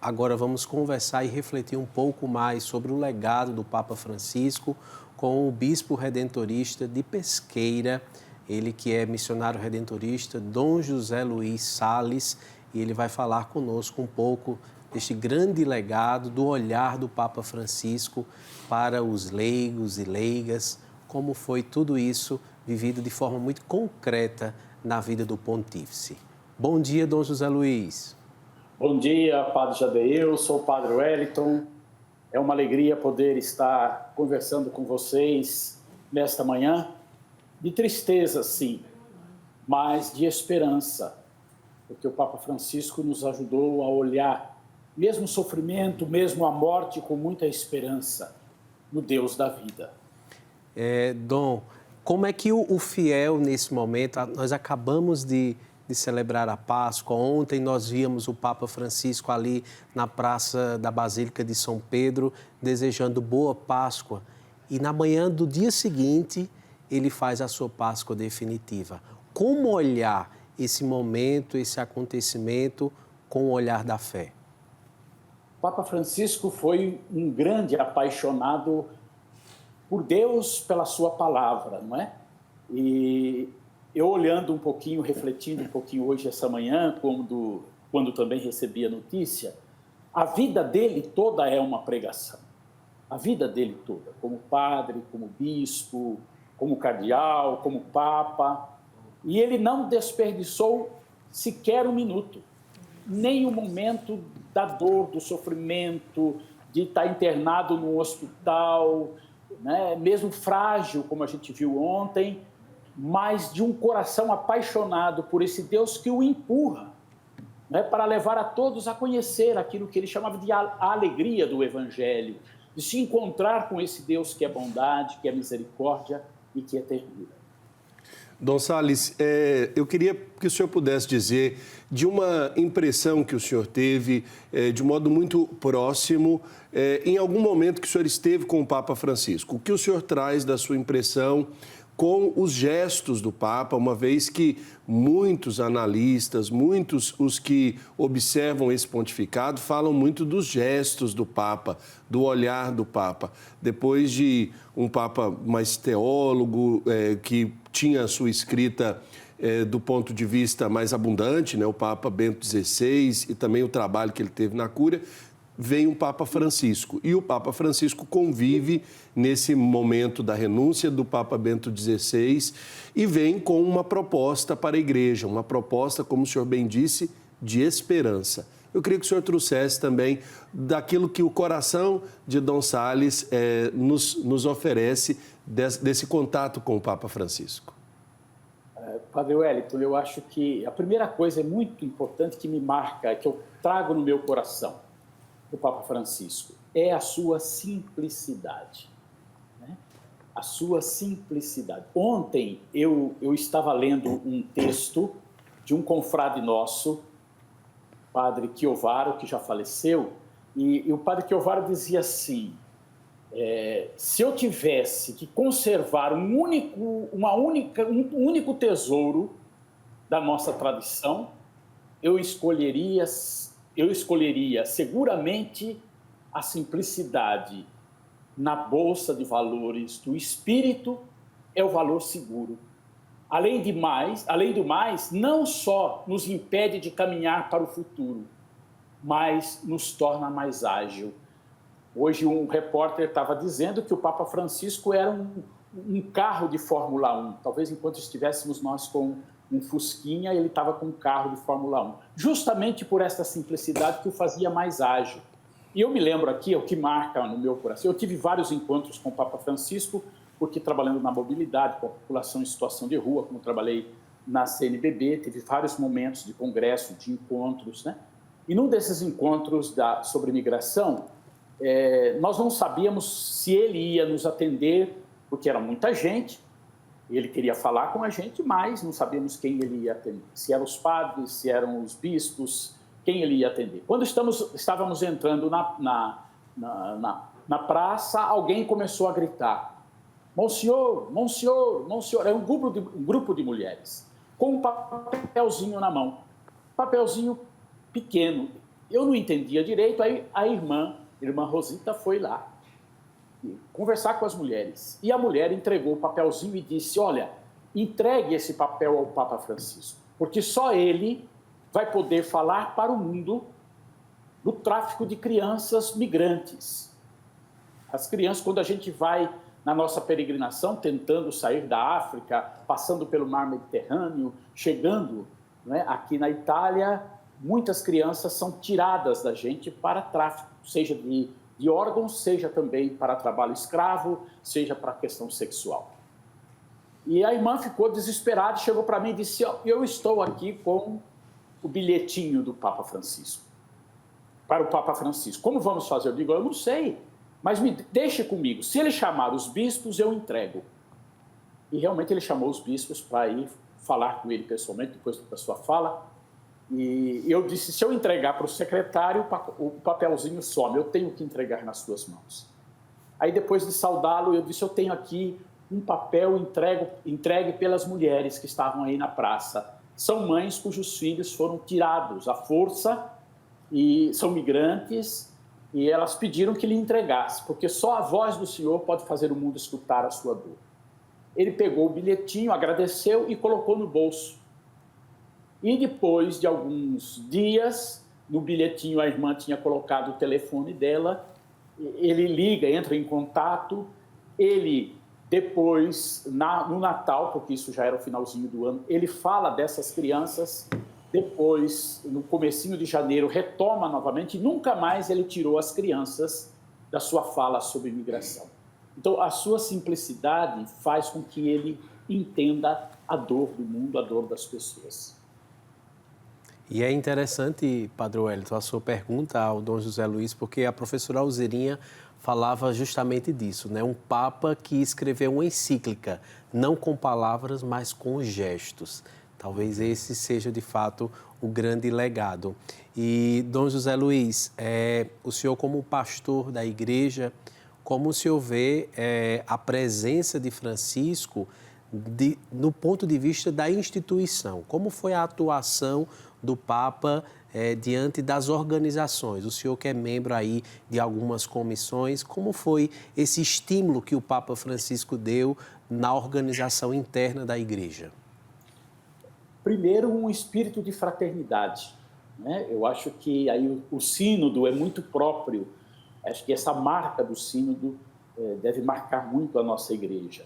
Agora vamos conversar e refletir um pouco mais sobre o legado do Papa Francisco com o bispo redentorista de Pesqueira, ele que é missionário redentorista, Dom José Luiz Salles, e ele vai falar conosco um pouco deste grande legado, do olhar do Papa Francisco para os leigos e leigas, como foi tudo isso vivido de forma muito concreta na vida do pontífice. Bom dia, Dom José Luiz. Bom dia, Padre Jadeu, sou o Padre Wellington. É uma alegria poder estar conversando com vocês nesta manhã. De tristeza, sim, mas de esperança, porque o Papa Francisco nos ajudou a olhar, mesmo o sofrimento, mesmo a morte, com muita esperança no Deus da vida. Dom, como é que o fiel nesse momento, nós acabamos de celebrar a Páscoa, ontem nós víamos o Papa Francisco ali na praça da Basílica de São Pedro, desejando boa Páscoa, e na manhã do dia seguinte ele faz a sua Páscoa definitiva. Como olhar esse momento, esse acontecimento com o olhar da fé? O Papa Francisco foi um grande apaixonado por Deus, pela sua palavra, não é? E eu olhando um pouquinho, refletindo um pouquinho hoje, essa manhã, quando também recebi a notícia, a vida dele toda é uma pregação. A vida dele toda, como padre, como bispo, como cardeal, como papa. E ele não desperdiçou sequer um minuto, nem um momento da dor, do sofrimento, de estar internado num hospital, né? Mesmo frágil, como a gente viu ontem, mas de um coração apaixonado por esse Deus que o empurra, né, para levar a todos a conhecer aquilo que ele chamava de a alegria do Evangelho, de se encontrar com esse Deus que é bondade, que é misericórdia e que é ternura. Dom Salles, eu queria que o senhor pudesse dizer de uma impressão que o senhor teve, de um modo muito próximo, em algum momento que o senhor esteve com o Papa Francisco. O que o senhor traz da sua impressão com os gestos do Papa, uma vez que muitos analistas, muitos os que observam esse pontificado, falam muito dos gestos do Papa, do olhar do Papa. Depois de um Papa mais teólogo, que tinha a sua escrita do ponto de vista mais abundante, né, o Papa Bento XVI, e também o trabalho que ele teve na Cúria, vem o Papa Francisco. E o Papa Francisco convive nesse momento da renúncia do Papa Bento XVI e vem com uma proposta para a Igreja, uma proposta, como o senhor bem disse, de esperança. Eu queria que o senhor trouxesse também daquilo que o coração de Dom Salles nos oferece desse contato com o Papa Francisco. Padre Wellington, eu acho que a primeira coisa é muito importante que me marca, que eu trago no meu coração do Papa Francisco, é a sua simplicidade, né? A sua simplicidade. Ontem eu estava lendo um texto de um confrade nosso, Padre Chiovaro, que já faleceu, e o Padre Chiovaro dizia assim, se eu tivesse que conservar um único tesouro da nossa tradição, eu escolheria seguramente a simplicidade. Na bolsa de valores do espírito é o valor seguro. Além do mais, não só nos impede de caminhar para o futuro, mas nos torna mais ágil. Hoje um repórter estava dizendo que o Papa Francisco era um carro de Fórmula 1. Talvez enquanto estivéssemos nós com um Fusquinha, ele estava com um carro de Fórmula 1. Justamente por essa simplicidade que o fazia mais ágil. E eu me lembro aqui, é o que marca no meu coração, eu tive vários encontros com o Papa Francisco, porque trabalhando na mobilidade, com a população em situação de rua, como trabalhei na CNBB, teve vários momentos de congresso, de encontros, né? E num desses encontros sobre imigração, nós não sabíamos se ele ia nos atender, porque era muita gente, ele queria falar com a gente, mas não sabíamos quem ele ia atender. Se eram os padres, se eram os bispos, quem ele ia atender. Quando estávamos entrando na praça, alguém começou a gritar, Monsenhor, Monsenhor, Monsenhor. É um grupo de mulheres, com um papelzinho na mão. Papelzinho pequeno. eu não entendia direito, aí a irmã Rosita foi lá conversar com as mulheres. E a mulher entregou o papelzinho e disse, olha, entregue esse papel ao Papa Francisco, porque só ele vai poder falar para o mundo do tráfico de crianças migrantes. As crianças, quando a gente vai na nossa peregrinação, tentando sair da África, passando pelo mar Mediterrâneo, chegando, né, aqui na Itália, muitas crianças são tiradas da gente para tráfico, seja de órgãos, seja também para trabalho escravo, seja para questão sexual. E a irmã ficou desesperada, chegou para mim e disse, eu estou aqui com o bilhetinho do Papa Francisco, para o Papa Francisco. Como vamos fazer? Eu digo, eu não sei, mas me deixe comigo. Se ele chamar os bispos, eu entrego. E realmente ele chamou os bispos para ir falar com ele pessoalmente, depois da sua fala. E eu disse, se eu entregar para o secretário, o papelzinho some, eu tenho que entregar nas suas mãos. Aí depois de saudá-lo, eu disse, eu tenho aqui um papel entregue pelas mulheres que estavam aí na praça. São mães cujos filhos foram tirados à força e são migrantes e elas pediram que lhe entregasse, porque só a voz do Senhor pode fazer o mundo escutar a sua dor. Ele pegou o bilhetinho, agradeceu e colocou no bolso. E depois de alguns dias, no bilhetinho a irmã tinha colocado o telefone dela, ele liga, entra em contato, ele depois, no Natal, porque isso já era o finalzinho do ano, ele fala dessas crianças, depois, no comecinho de janeiro, retoma novamente e nunca mais ele tirou as crianças da sua fala sobre imigração. Então, a sua simplicidade faz com que ele entenda a dor do mundo, a dor das pessoas. E é interessante, Padre Wellington, a sua pergunta ao Dom José Luiz, porque a professora Alzerinha falava justamente disso, né? Um Papa que escreveu uma encíclica, não com palavras, mas com gestos. Talvez esse seja, de fato, o grande legado. E, Dom José Luiz, o senhor como pastor da Igreja, como o senhor vê a presença de Francisco no ponto de vista da instituição? Como foi a atuação do Papa diante das organizações? O senhor que é membro aí de algumas comissões, como foi esse estímulo que o Papa Francisco deu na organização interna da Igreja? Primeiro, um espírito de fraternidade, né? Eu acho que aí o sínodo é muito próprio. Acho que essa marca do sínodo deve marcar muito a nossa Igreja,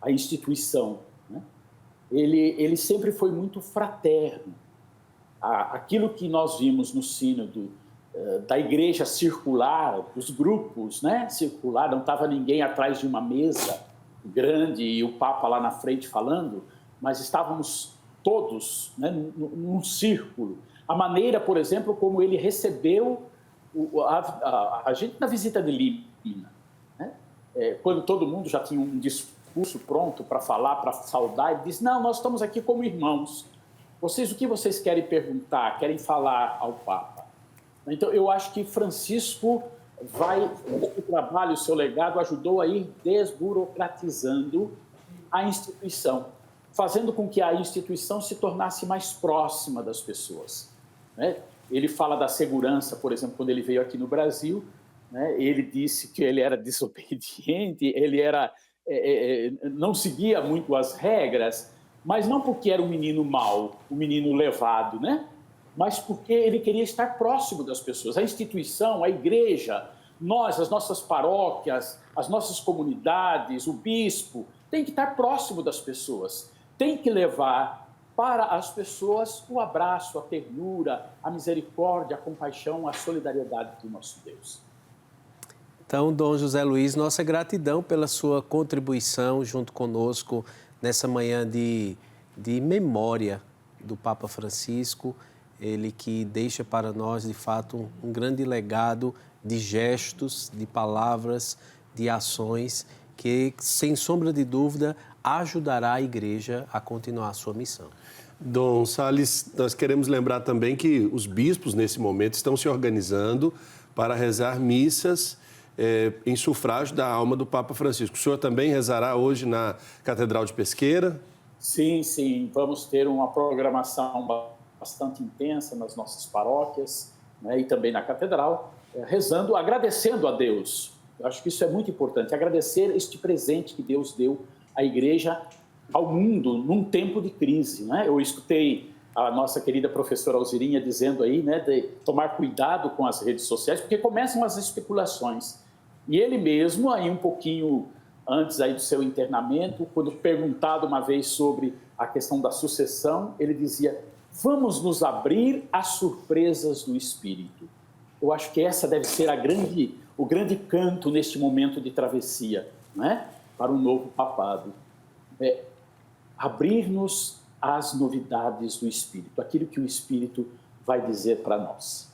a instituição, né? Ele sempre foi muito fraterno. Aquilo que nós vimos no sínodo da Igreja circular, os grupos, né, circular, não estava ninguém atrás de uma mesa grande e o Papa lá na frente falando, mas estávamos todos, né, num círculo. A maneira, por exemplo, como ele recebeu a gente na visita de Lima, né? Quando todo mundo já tinha um discurso pronto para falar, para saudar, ele disse, não, nós estamos aqui como irmãos. O que vocês querem perguntar, querem falar ao Papa? Então, eu acho que Francisco o trabalho, o seu legado, ajudou a ir desburocratizando a instituição, fazendo com que a instituição se tornasse mais próxima das pessoas, né? Ele fala da segurança, por exemplo, quando ele veio aqui no Brasil, né? Ele disse que ele era desobediente, ele não seguia muito as regras, mas não porque era um menino mau, um menino levado, né? Mas porque ele queria estar próximo das pessoas. A instituição, a igreja, nós, as nossas paróquias, as nossas comunidades, o bispo, tem que estar próximo das pessoas, tem que levar para as pessoas o abraço, a ternura, a misericórdia, a compaixão, a solidariedade do nosso Deus. Então, Dom José Luiz, nossa gratidão pela sua contribuição junto conosco nessa manhã de memória do Papa Francisco, ele que deixa para nós, de fato, um grande legado de gestos, de palavras, de ações, que, sem sombra de dúvida, ajudará a Igreja a continuar a sua missão. Dom Salles, nós queremos lembrar também que os bispos, nesse momento, estão se organizando para rezar missas em sufrágio da alma do Papa Francisco. O senhor também rezará hoje na Catedral de Pesqueira? Sim. Vamos ter uma programação bastante intensa nas nossas paróquias. né, e também na catedral, rezando, agradecendo a Deus. Eu acho que isso é muito importante, agradecer este presente que Deus deu à igreja, ao mundo, num tempo de crise, né? Eu escutei a nossa querida professora Alzirinha dizendo aí, né, de tomar cuidado com as redes sociais, porque começam as especulações. E ele mesmo, aí um pouquinho antes aí do seu internamento, quando perguntado uma vez sobre a questão da sucessão, ele dizia: vamos nos abrir às surpresas do Espírito. Eu acho que essa deve ser o grande canto neste momento de travessia, né, para um novo papado. Abrir-nos às novidades do Espírito, aquilo que o Espírito vai dizer para nós.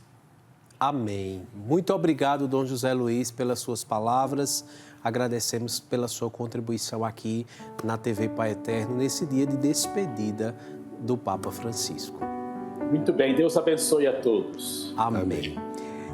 Amém. Muito obrigado, Dom José Luiz, pelas suas palavras. Agradecemos pela sua contribuição aqui na TV Pai Eterno, nesse dia de despedida do Papa Francisco. Muito bem, Deus abençoe a todos. Amém.